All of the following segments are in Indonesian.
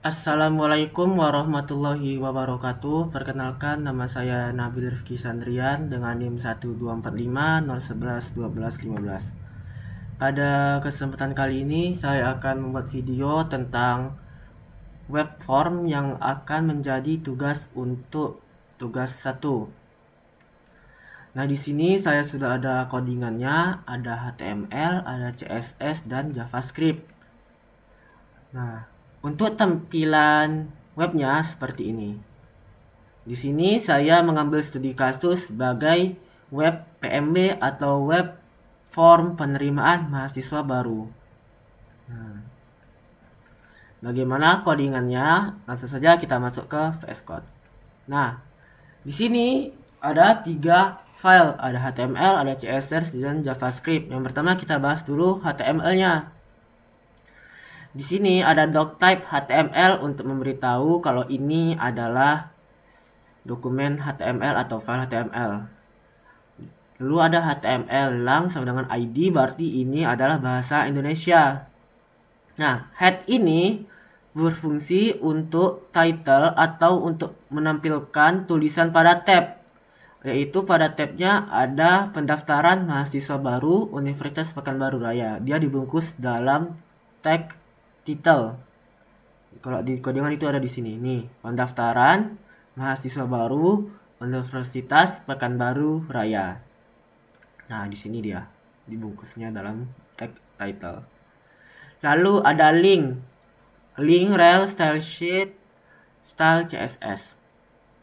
Assalamualaikum warahmatullahi wabarakatuh. Perkenalkan, nama saya Nabil Rifki Sandrian dengan NIM 12450111215. Pada kesempatan kali ini saya akan membuat video tentang web form yang akan menjadi tugas untuk tugas 1. Nah, di sini saya sudah ada codingannya, ada HTML, ada CSS dan JavaScript. Nah, untuk tampilan webnya seperti ini. Di sini saya mengambil studi kasus sebagai web PMB atau web form penerimaan mahasiswa baru. Nah, bagaimana codingannya? Langsung saja kita masuk ke VS Code. Nah, di sini ada 3 file, ada HTML, ada CSS, dan JavaScript. Yang pertama kita bahas dulu HTML-nya. Di sini ada doctype HTML untuk memberitahu kalau ini adalah dokumen HTML atau file HTML. Lalu ada HTML lang sama dengan ID, berarti ini adalah bahasa Indonesia. Nah, head ini berfungsi untuk title atau untuk menampilkan tulisan pada tab. Yaitu pada tabnya ada pendaftaran mahasiswa baru Universitas Pekanbaru Raya. Dia dibungkus dalam tag title. Kalau di codingan itu ada di sini nih, pendaftaran mahasiswa baru Universitas Pekanbaru Raya. Nah, di sini dia dibungkusnya dalam tag title. Lalu ada link rel style sheet style CSS.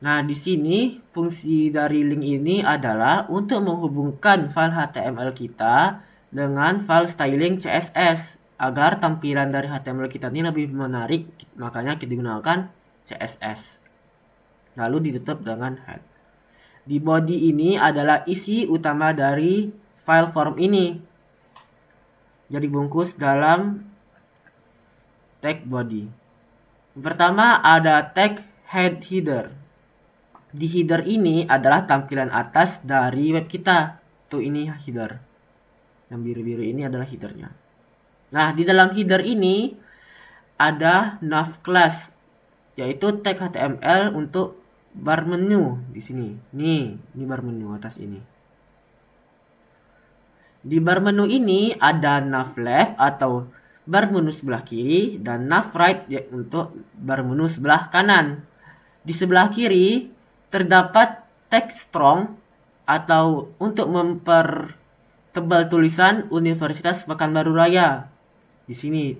Nah, di sini fungsi dari link ini adalah untuk menghubungkan file HTML kita dengan file styling CSS agar tampilan dari HTML kita ini lebih menarik, makanya kita gunakan CSS. Lalu ditutup dengan head. Di body ini adalah isi utama dari file form ini. Jadi bungkus dalam tag body. Yang pertama ada tag header. Di header ini adalah tampilan atas dari web kita. Tuh, ini header. Yang biru-biru ini adalah headernya. Nah, di dalam header ini ada nav class, yaitu tag HTML untuk bar menu di sini. Nih, ini bar menu atas ini. Di bar menu ini ada nav left atau bar menu sebelah kiri dan nav right untuk bar menu sebelah kanan. Di sebelah kiri terdapat text strong atau untuk mempertebal tulisan Universitas Pekanbaru Raya. Di sini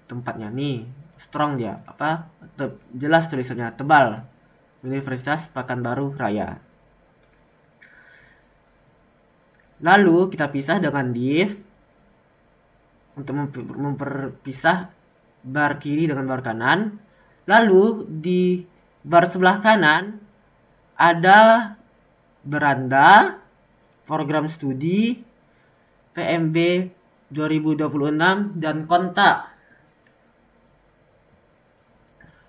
tempatnya nih, strong dia, jelas tulisannya, tebal. Universitas Pekanbaru Raya. Lalu kita pisah dengan div untuk memperpisah bar kiri dengan bar kanan. Lalu di bar sebelah kanan ada beranda, program studi, PMB 2026 dan kontak.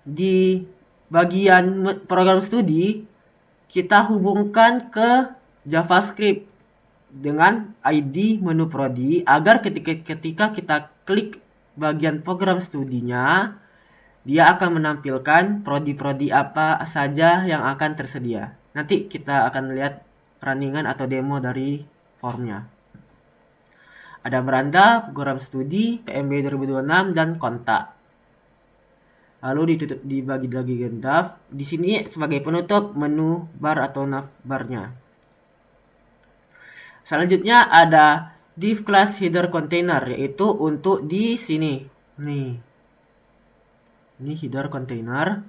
Di bagian program studi kita hubungkan ke JavaScript dengan ID menu prodi agar ketika kita klik bagian program studinya, dia akan menampilkan prodi-prodi apa saja yang akan tersedia. Nanti kita akan lihat runningan atau demo dari formnya. Ada beranda, program studi, PMB 2026 dan kontak. Lalu dibagi lagi gendaf. Di sini sebagai penutup menu bar atau nav barnya. Selanjutnya ada div class header container, yaitu untuk di sini. Nih. Ini header container.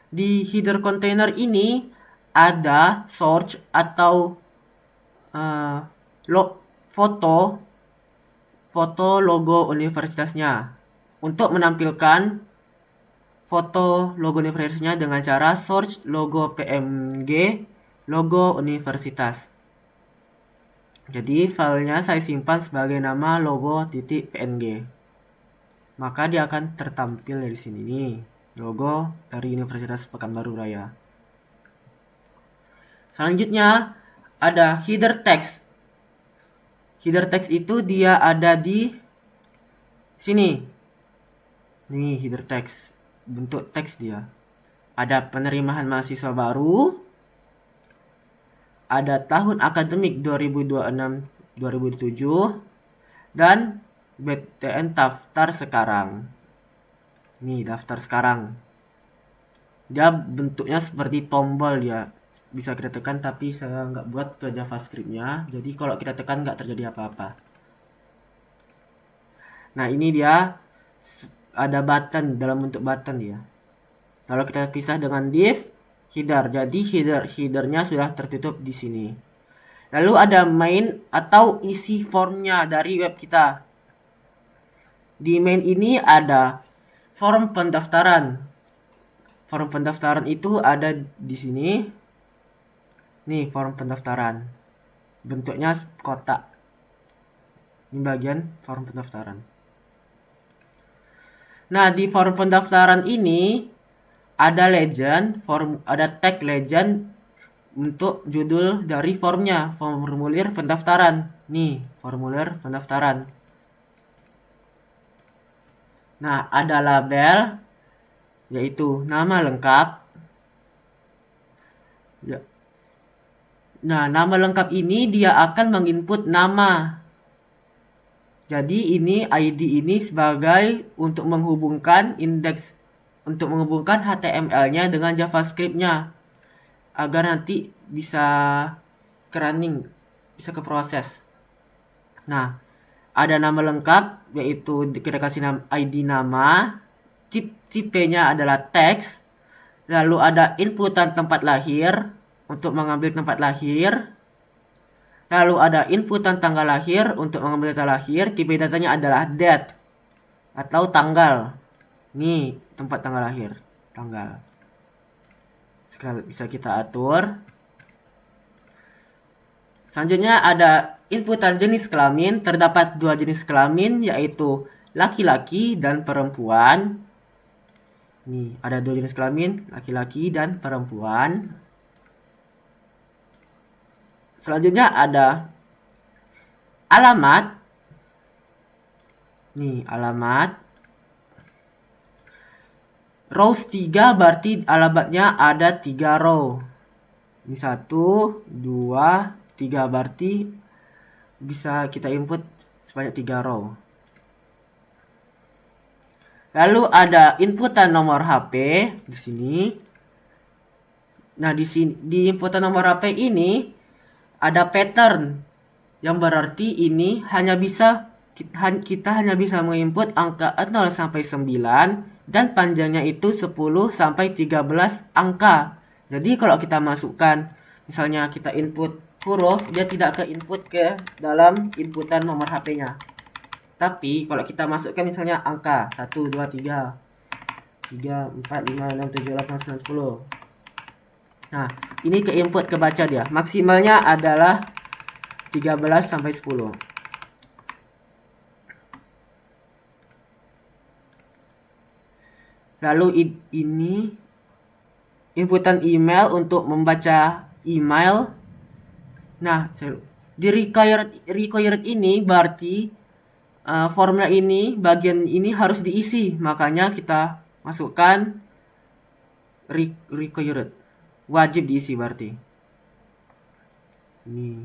Di header container ini ada source atau foto logo universitasnya. Untuk menampilkan foto logo universitasnya dengan cara search logo PNG logo universitas. Jadi filenya saya simpan sebagai nama logo.png. Maka dia akan tertampil dari sini nih, logo dari Universitas Pekanbaru Raya. Selanjutnya ada header text. Header text itu dia ada di sini. Nih header text, bentuk teks dia. Ada penerimaan mahasiswa baru, ada tahun akademik 2026-2027, dan BTN daftar sekarang. Nih daftar sekarang. Dia bentuknya seperti tombol dia. Bisa kita tekan, tapi saya nggak buat ke JavaScript-nya. Jadi kalau kita tekan nggak terjadi apa-apa. Nah ini dia ada button, dalam bentuk button dia. Lalu kita pisah dengan div header. Jadi headernya sudah tertutup di sini. Lalu ada main atau isi formnya dari web kita. Di main ini ada form pendaftaran. Form pendaftaran itu ada di sini. Nih form pendaftaran. Bentuknya kotak. Ini bagian form pendaftaran. Nah, di form pendaftaran ini ada legend, ada tag legend untuk judul dari formnya, formulir pendaftaran. Nih, formulir pendaftaran. Nah, ada label, yaitu nama lengkap. Ya. Nah, nama lengkap ini dia akan menginput nama. Jadi ini ID ini sebagai untuk menghubungkan indeks, untuk menghubungkan HTML-nya dengan JavaScript-nya agar nanti bisa ke running, bisa ke proses. Nah, ada nama lengkap, yaitu kita kasih ID nama, tipenya adalah teks, lalu ada inputan tempat lahir untuk mengambil tempat lahir, lalu ada inputan tanggal lahir untuk mengambil tanggal lahir, tipe datanya adalah date atau tanggal. Nih tempat tanggal lahir, tanggal. Sekarang bisa kita atur. Selanjutnya ada inputan jenis kelamin. Terdapat dua jenis kelamin, yaitu laki-laki dan perempuan. Nih, ada dua jenis kelamin, laki-laki dan perempuan. Selanjutnya ada alamat. Nih, alamat. Rows 3 berarti alamatnya ada 3 row. Ini 1, 2, 3 berarti bisa kita input sebanyak 3 row. Lalu ada inputan nomor HP di sini. Nah, di sini di inputan nomor HP ini ada pattern yang berarti ini hanya bisa kita hanya bisa menginput angka 0 sampai 9 dan panjangnya itu 10 sampai 13 angka. Jadi kalau kita masukkan, misalnya kita input huruf, dia tidak ke input ke dalam inputan nomor HP-nya. Tapi kalau kita masukkan misalnya angka 1, 2, 3, 3, 4, 5, 6, 7, 8, 9, 10. Nah, ini ke input kebaca dia. Maksimalnya adalah 13 sampai 10. Lalu ini inputan email untuk membaca email. Nah, di required ini berarti formula ini, bagian ini harus diisi. Makanya kita masukkan required. Wajib diisi berarti. Ini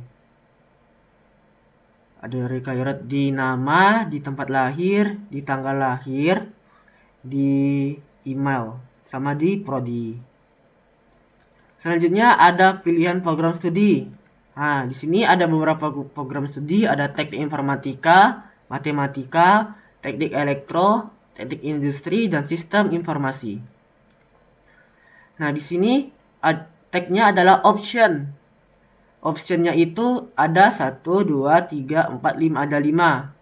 ada required di nama, di tempat lahir, di tanggal lahir, di email, sama di prodi. Selanjutnya ada pilihan program studi. Nah, di sini ada beberapa program studi, ada teknik informatika, matematika, teknik elektro, teknik industri, dan sistem informasi. Nah, di sini tagnya adalah option. Optionnya itu ada 1, 2, 3, 4, 5, ada 5.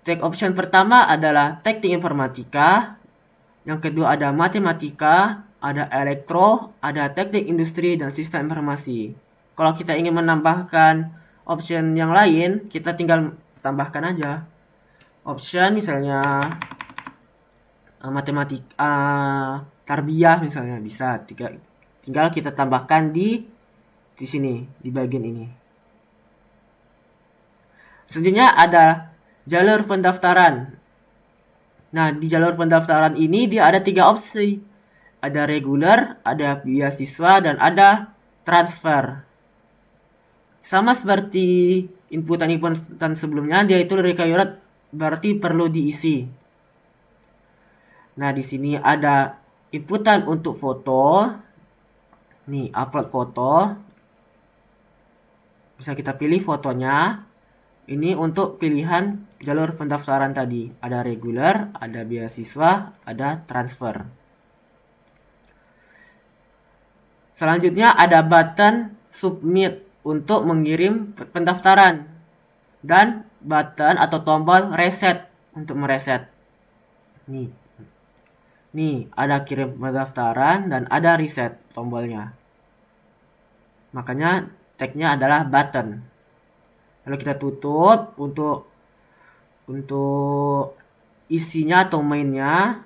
Tag option pertama adalah teknik informatika. Yang kedua ada matematika, ada elektro, ada teknik industri, dan sistem informasi. Kalau kita ingin menambahkan option yang lain, kita tinggal tambahkan aja. Option misalnya matematika, tarbiyah misalnya, bisa. Tinggal kita tambahkan di sini, di bagian ini. Selanjutnya ada jalur pendaftaran. Nah, di jalur pendaftaran ini dia ada 3 opsi. Ada reguler, ada beasiswa, dan ada transfer. Sama seperti inputan sebelumnya, dia itu required, berarti perlu diisi. Nah, di sini ada inputan untuk foto. Nih, upload foto. Bisa kita pilih fotonya. Ini untuk pilihan jalur pendaftaran tadi. Ada reguler, ada beasiswa, ada transfer. Selanjutnya ada button submit untuk mengirim pendaftaran. Dan button atau tombol reset untuk mereset. Nih. Nih, ada kirim pendaftaran dan ada reset tombolnya. Makanya tagnya adalah button. Lalu kita tutup untuk isinya atau mainnya.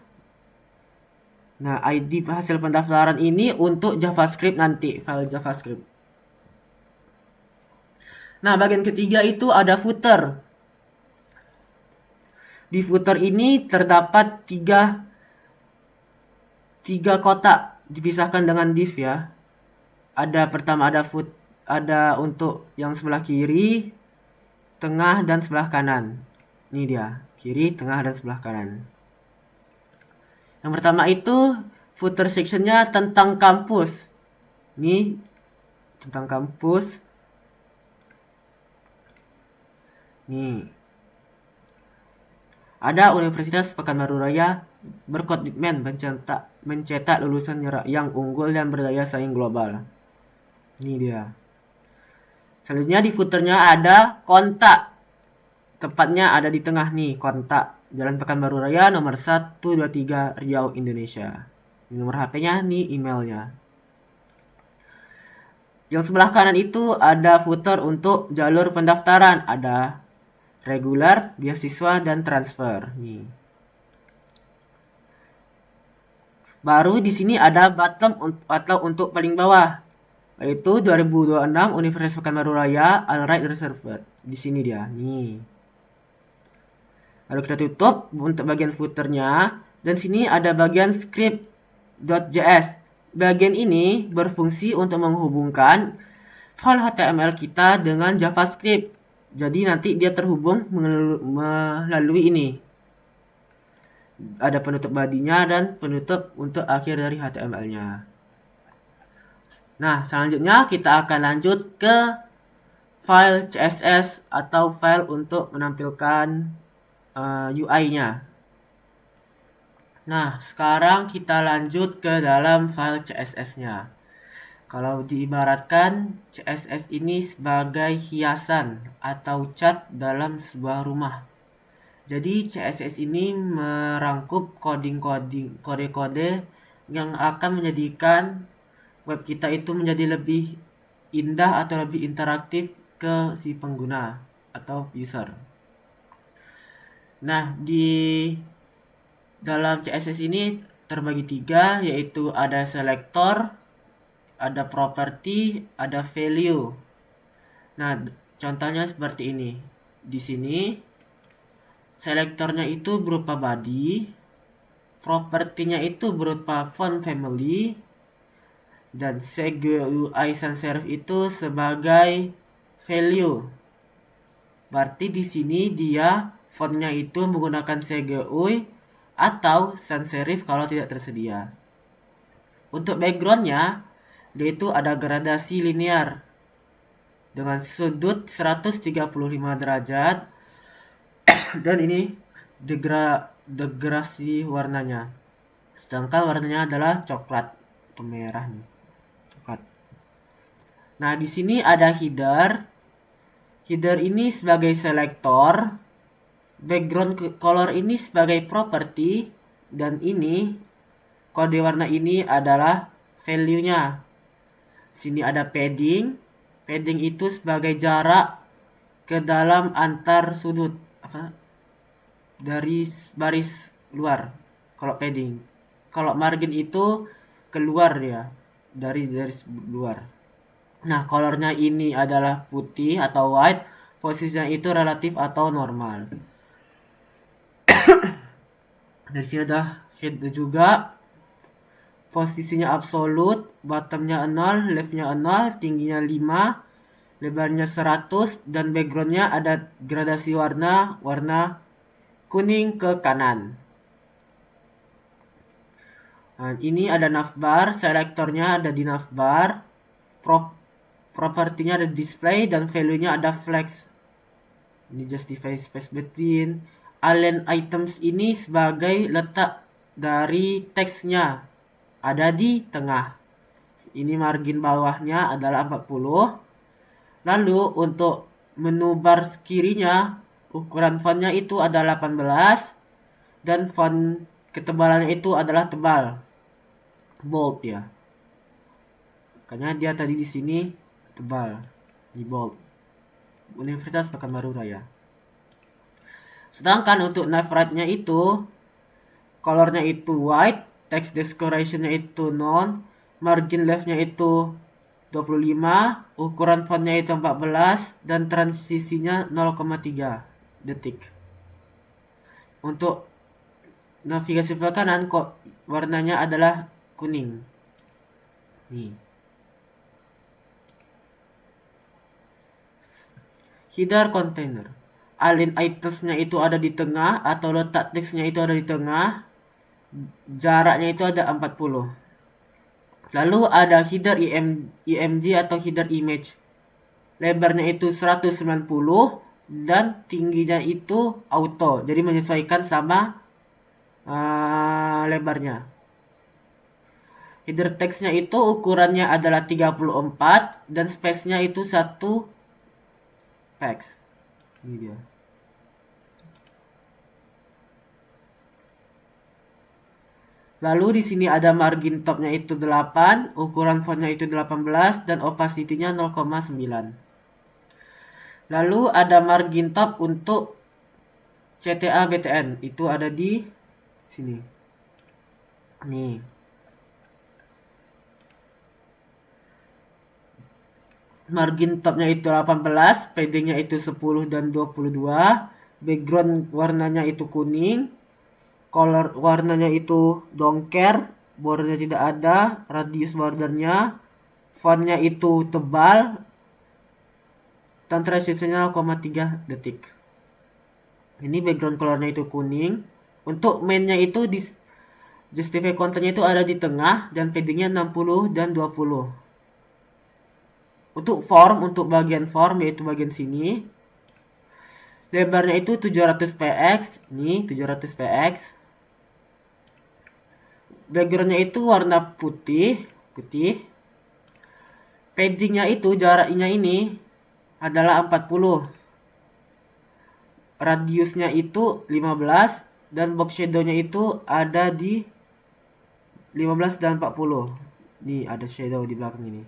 Nah, ID hasil pendaftaran ini untuk JavaScript nanti, file JavaScript. Nah, bagian ketiga itu ada footer. Di footer ini terdapat tiga kotak dipisahkan dengan div ya. Ada pertama ada untuk yang sebelah kiri, tengah, dan sebelah kanan. Ini dia, kiri, tengah, dan sebelah kanan. Yang pertama itu footer sectionnya tentang kampus. Ini tentang kampus. Nih. Ada Universitas Pekanbaru Raya berkomitmen mencetak lulusan yang unggul dan berdaya saing global. Ini dia. Selanjutnya di footernya ada kontak. Tepatnya ada di tengah nih, kontak. Jalan Pekanbaru Raya nomor 123 Riau, Indonesia. Ini nomor HP-nya, nih emailnya. Yang sebelah kanan itu ada footer untuk jalur pendaftaran. Ada regular, beasiswa, dan transfer. Nih. Baru di sini ada bottom atau untuk paling bawah. Yaitu 2026 Universitas Pekanbaru Raya All Right Reserved. Di sini dia. Nih. Lalu kita tutup untuk bagian footernya. Dan sini ada bagian script.js. Bagian ini berfungsi untuk menghubungkan file HTML kita dengan JavaScript. Jadi nanti dia terhubung melalui ini. Ada penutup bodinya dan penutup untuk akhir dari HTML-nya. Nah, selanjutnya kita akan lanjut ke file CSS atau file untuk menampilkan UI-nya. Nah, sekarang kita lanjut ke dalam file CSS-nya. Kalau diibaratkan, CSS ini sebagai hiasan atau cat dalam sebuah rumah. Jadi CSS ini merangkup kode-kode yang akan menjadikan web kita itu menjadi lebih indah atau lebih interaktif ke si pengguna atau user. Nah, di dalam CSS ini terbagi 3, yaitu ada selector, ada property, ada value. Nah, contohnya seperti ini. Di sini selektornya itu berupa body, propertinya itu berupa font family, dan CGUI sans serif itu sebagai value. Berarti di sini dia fontnya itu menggunakan CGUI atau sans serif kalau tidak tersedia. Untuk backgroundnya, dia itu ada gradasi linear dengan sudut 135 derajat dan ini degrasi warnanya. Sedangkan warnanya adalah coklat atau merah nih. Coklat. Nah, di sini ada header. Header ini sebagai selektor. Background color ini sebagai property. Dan ini kode warna ini adalah value-nya. Sini ada padding. Padding itu sebagai jarak ke dalam antar sudut dari baris luar. Kalau padding, kalau margin itu keluar ya dari luar. Nah, colornya ini adalah putih atau white. Posisinya itu relatif atau normal. Dari sini ada head juga. Posisinya absolut, bottomnya 0, leftnya 0, tingginya 5, lebarnya 100, dan backgroundnya ada gradasi warna, warna kuning ke kanan. Nah, ini ada navbar, selektornya ada di navbar, propertinya ada display, dan value-nya ada flex. Ini justify space between. Align items ini sebagai letak dari teksnya ada di tengah. Ini margin bawahnya adalah 40. Lalu untuk menu bar kirinya, ukuran fontnya itu adalah 18 dan font ketebalannya itu adalah tebal, bold ya. Makanya dia tadi di sini tebal, di bold. Universitas Pekanbaru Raya. Sedangkan untuk navigate-nya itu colornya itu white, text decoration-nya itu non, margin left-nya itu 25, ukuran fontnya itu 14, dan transisinya 0,3 detik. Untuk navigasi sebelah kanan kok warnanya adalah kuning. Nih. Header container. Align itemsnya itu ada di tengah atau letak teksnya itu ada di tengah. Jaraknya itu ada 40. Lalu ada header IMG atau header image. Lebarnya itu 190 dan tingginya itu auto. Jadi menyesuaikan sama lebarnya. Header teksnya itu ukurannya adalah 34 dan space-nya itu 1 px. Ini dia. Lalu di sini ada margin topnya itu 8, ukuran fontnya itu 18 dan opacity-nya 0,9. Lalu ada margin top untuk CTA BTN, itu ada di sini. Nih. Margin topnya itu 18, paddingnya itu 10 dan 22, background warnanya itu kuning, color warnanya itu don't care, bordernya tidak ada, radius bordernya, fontnya itu tebal, dan transisinya 0,3 detik. Ini background colornya itu kuning. Untuk mainnya itu di justify counternya itu ada di tengah dan paddingnya 60 dan 20. Untuk form, untuk bagian form yaitu bagian sini, lebarnya itu 700 px, nih 700 px. Backgroundnya itu warna putih, putih. Paddingnya itu jaraknya ini adalah 40. Radiusnya itu 15 dan box shadownya itu ada di 15 dan 40. Nih ada shadow di belakang ini.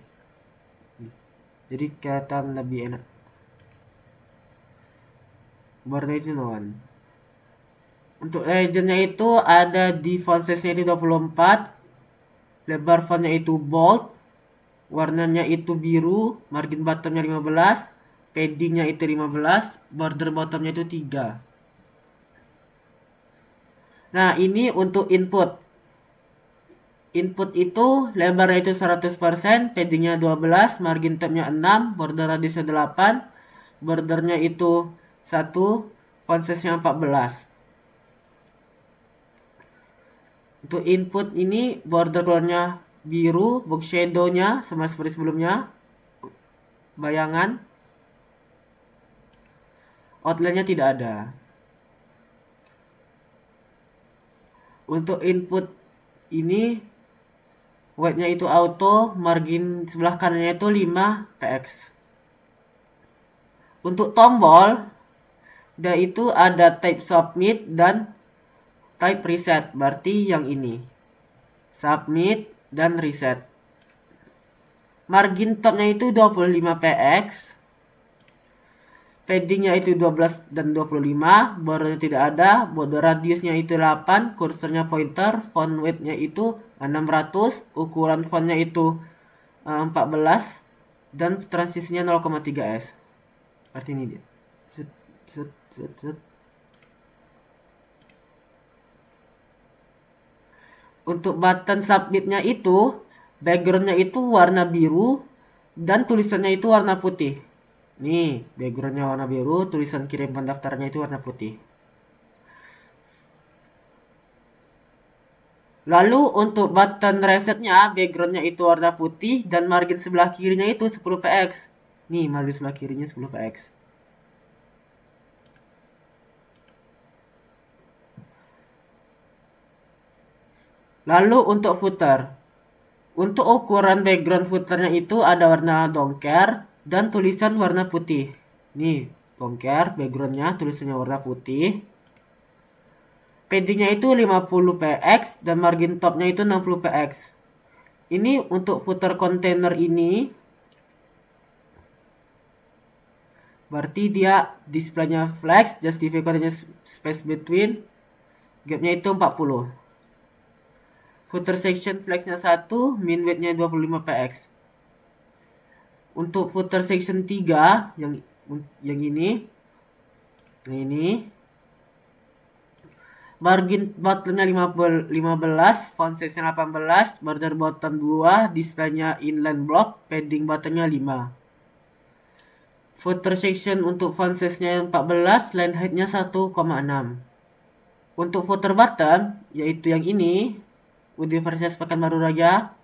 Jadi kelihatan lebih enak. Warna itu non. Untuk legendnya itu ada di font size-nya itu 24. Lebar fontnya itu bold. Warnanya itu biru. Margin bottomnya 15. Paddingnya itu 15. Border bottomnya itu 3. Nah ini untuk input. Input itu lebarnya itu 100%, paddingnya 12, margin tabnya 6, border radiusnya 8, bordernya itu 1, font size-nya 14. Untuk input ini border colornya biru, box shadow-nya sama seperti sebelumnya, bayangan, outline-nya tidak ada. Untuk input ini weight-nya itu auto, margin sebelah kanannya itu 5 px. Untuk tombol, dia itu ada type submit dan type reset, berarti yang ini. Submit dan reset. Margin topnya itu 25 px. Paddingnya itu 12 dan 25, bordernya tidak ada, border radiusnya itu 8, kursornya pointer, font weight-nya itu 600, ukuran fontnya itu 14 dan transisinya 0,3 s. Arti ini dia. Set, set, set, set. Untuk button submitnya itu backgroundnya itu warna biru dan tulisannya itu warna putih. Nih, backgroundnya warna biru, tulisan kirim pendaftarannya itu warna putih. Lalu untuk button resetnya backgroundnya itu warna putih dan margin sebelah kirinya itu 10 px. Nih, margin sebelah kirinya 10 px. Lalu untuk footer. Untuk ukuran background footernya itu ada warna dongker dan tulisan warna putih. Nih, dongker backgroundnya tulisannya warna putih. Paddingnya itu 50 px dan margin topnya itu 60 px. Ini untuk footer container ini berarti dia displaynya flex, justify coordinate space between, gapnya itu 40. Footer section flexnya 1, min weightnya 25 px. Untuk footer section 3 yang ini margin bottomnya 15, font size-nya 18, border bottom 2, displaynya inline block, padding bottomnya 5. Footer section untuk font size-nya 14, line height-nya 1,6. Untuk footer bottom yaitu yang ini, Universitas Pekanbaru Raja.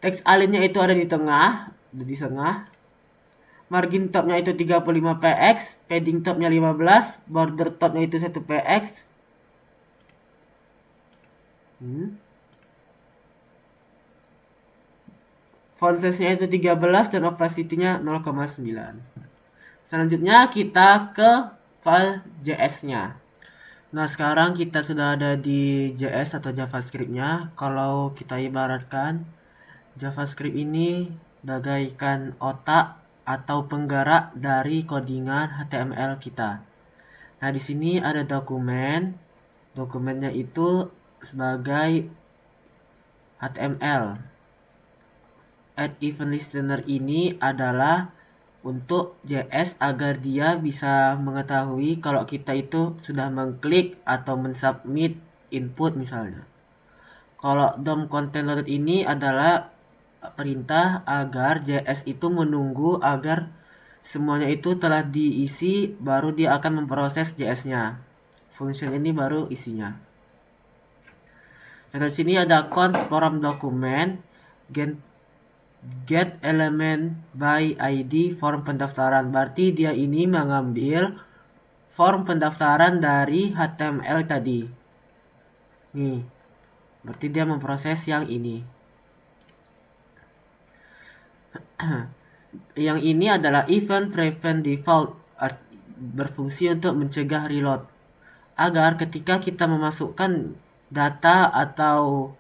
Teks alinnya itu ada di tengah, Margin topnya itu 35 px, padding topnya 15, border topnya itu 1 px. Font size-nya itu 13 dan opacity-nya 0,9. Selanjutnya kita ke file JS-nya. Nah, sekarang kita sudah ada di JS atau JavaScript-nya. Kalau kita ibaratkan JavaScript ini bagaikan otak atau penggerak dari codingan HTML kita. Nah, di sini ada dokumen. Dokumennya itu sebagai HTML. Add event listener ini adalah untuk JS agar dia bisa mengetahui kalau kita itu sudah mengklik atau mensubmit input misalnya. Kalau DOM content loaded ini adalah perintah agar JS itu menunggu agar semuanya itu telah diisi baru dia akan memproses JS-nya. Function ini baru isinya. Contoh di sini ada const form document get element by ID form pendaftaran. Berarti dia ini mengambil form pendaftaran dari HTML tadi. Nih, berarti dia memproses yang ini. Yang ini adalah event prevent default, berfungsi untuk mencegah reload. Agar ketika kita memasukkan data atau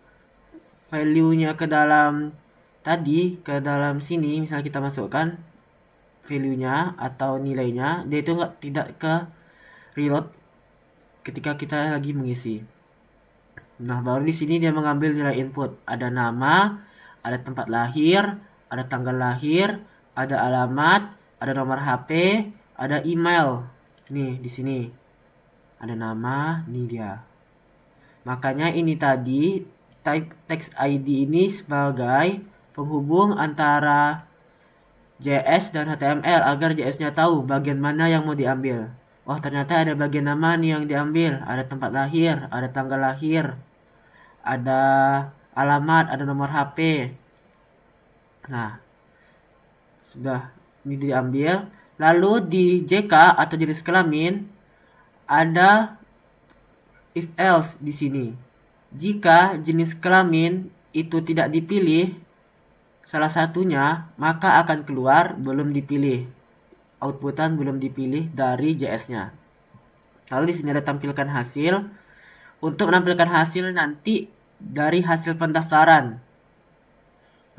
value-nya ke dalam ke dalam sini, misalnya kita masukkan value-nya atau nilainya, dia itu tidak ke reload ketika kita lagi mengisi. Nah, baru di sini dia mengambil nilai input. Ada nama, ada tempat lahir, ada tanggal lahir, ada alamat, ada nomor HP, ada email. Nih, di sini. Ada nama, nih dia. Makanya ini tadi type text ID ini sebagai penghubung antara JS dan HTML agar JS-nya tahu bagian mana yang mau diambil. Oh, ternyata ada bagian nama nih yang diambil. Ada tempat lahir, ada tanggal lahir, ada alamat, ada nomor HP. Nah, sudah ini diambil. Lalu di JK atau jenis kelamin ada if else di sini. Jika jenis kelamin itu tidak dipilih salah satunya, maka akan keluar belum dipilih. Outputan belum dipilih dari JS-nya. Lalu di sini ada tampilkan hasil. Untuk menampilkan hasil nanti dari hasil pendaftaran.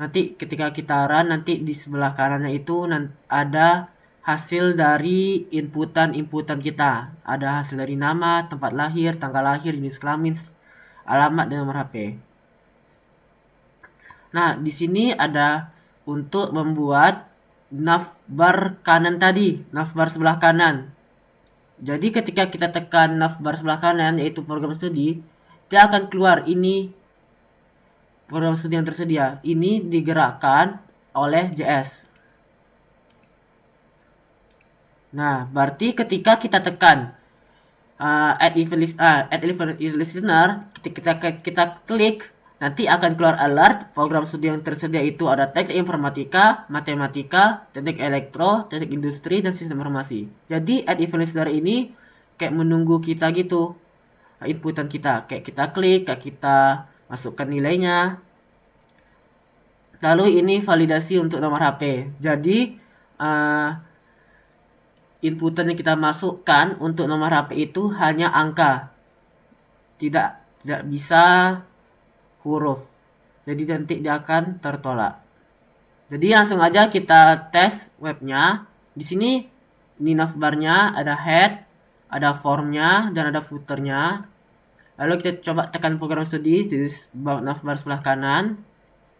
Nanti ketika kita run, nanti di sebelah kanannya itu ada hasil dari inputan kita. Ada hasil dari nama, tempat lahir, tanggal lahir, jenis kelamin, alamat, dan nomor HP. Nah, di sini ada untuk membuat navbar kanan tadi, navbar sebelah kanan. Jadi ketika kita tekan navbar sebelah kanan, yaitu program studi, dia akan keluar ini program studi yang tersedia. Ini digerakkan oleh JS. Nah, berarti ketika kita tekan add event listener, kita klik, nanti akan keluar alert program studi yang tersedia itu ada teknik informatika, matematika, teknik elektro, teknik industri, dan sistem informasi. Jadi add event listener ini kayak menunggu kita gitu, inputan kita, kayak kita klik, kayak kita masukkan nilainya. Lalu ini validasi untuk nomor HP. Jadi inputan yang kita masukkan untuk nomor HP itu hanya angka, tidak bisa huruf. Jadi nanti dia akan tertolak. Jadi langsung aja kita tes webnya. Di sini di navbarnya ada head, ada formnya, dan ada footernya. Lalu kita coba tekan program studi di navbar sebelah kanan.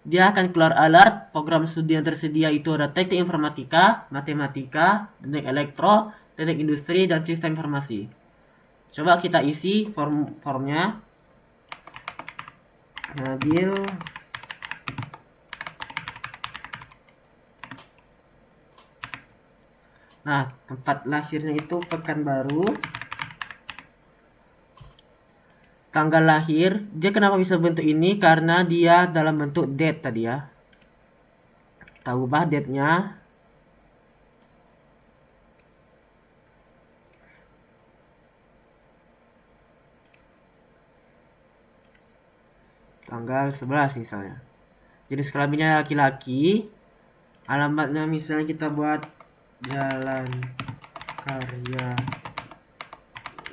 Dia akan keluar alert program studi yang tersedia itu ada teknik informatika, matematika, teknik elektro, teknik industri, dan sistem informasi. Coba kita isi formnya. Nabil Nah, tempat lahirnya itu Pekanbaru. Tanggal lahir, dia kenapa bisa bentuk ini? Karena dia dalam bentuk date tadi ya. Kita ubah date-nya. Tanggal 11 misalnya. Jadi kelaminnya laki-laki. Alamatnya misalnya kita buat Jalan Karya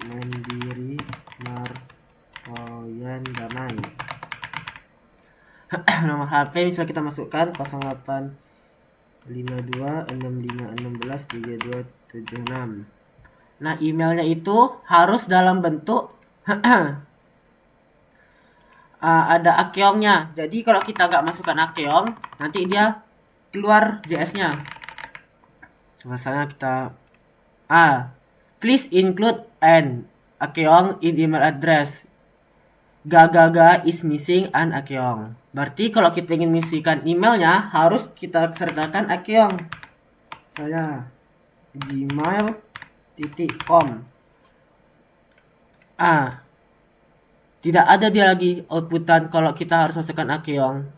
Mandiri Martoyan Damai. Nomor HP misalnya kita masukkan 085265163276. Nah, emailnya itu harus dalam bentuk ada akeongnya. Jadi kalau kita nggak masukkan akeong, nanti dia keluar JS-nya. Misalnya kita please include an akeong in email address. Gagaga is missing an akeong. Berarti kalau kita ingin mengisikan emailnya harus kita sertakan akeong. Misalnya gmail.com. Tidak ada dia lagi outputan kalau kita harus masukkan akeong.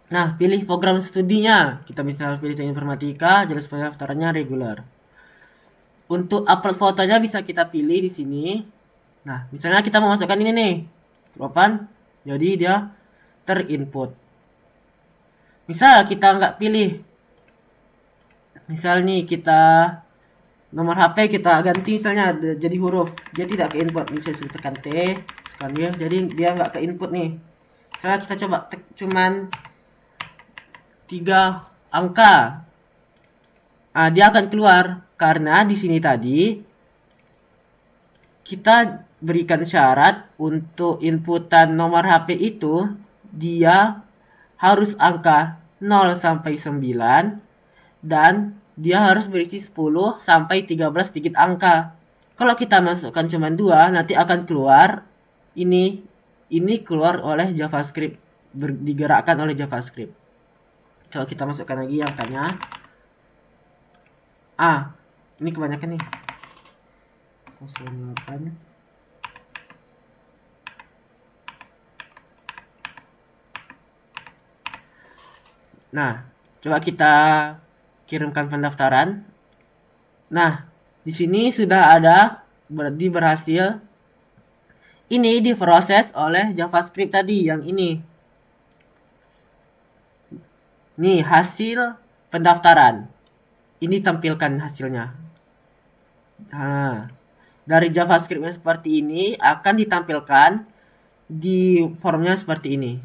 Nah, pilih program studinya. Kita misalnya pilih informatika, jelas pendaftarannya reguler. Untuk upload fotonya bisa kita pilih di sini. Nah, misalnya kita mau masukkan ini nih, propan. Jadi dia terinput. Misal kita nggak pilih. Misal nih kita nomor HP kita ganti misalnya jadi huruf, dia tidak ke input. Misalnya saya tekan T, tekan dia, jadi dia nggak ke input nih. Misalnya kita coba cuman 3 angka. Dia akan keluar karena di sini tadi kita berikan syarat untuk inputan nomor HP itu dia harus angka 0 sampai 9 dan dia harus berisi 10 sampai 13 digit angka. Kalau kita masukkan cuma 2, nanti akan keluar ini keluar oleh JavaScript, digerakkan oleh JavaScript. Coba kita masukkan lagi angkanya. Ini kebanyakan nih. 08. Nah, coba kita kirimkan pendaftaran. Nah, di sini sudah ada, berarti berhasil. Ini diproses oleh JavaScript tadi yang ini. Nih, hasil pendaftaran. Ini tampilkan hasilnya. Dari JavaScript-nya seperti ini akan ditampilkan di formnya seperti ini.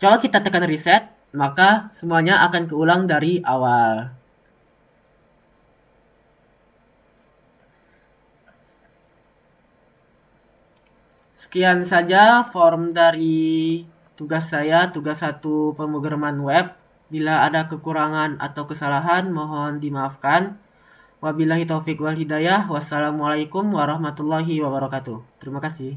Coba kita tekan reset, maka semuanya akan keulang dari awal. Sekian saja form dari tugas saya, tugas 1 pemrograman web. Bila ada kekurangan atau kesalahan, mohon dimaafkan. Wabillahi taufiq wal hidayah. Wassalamualaikum warahmatullahi wabarakatuh. Terima kasih.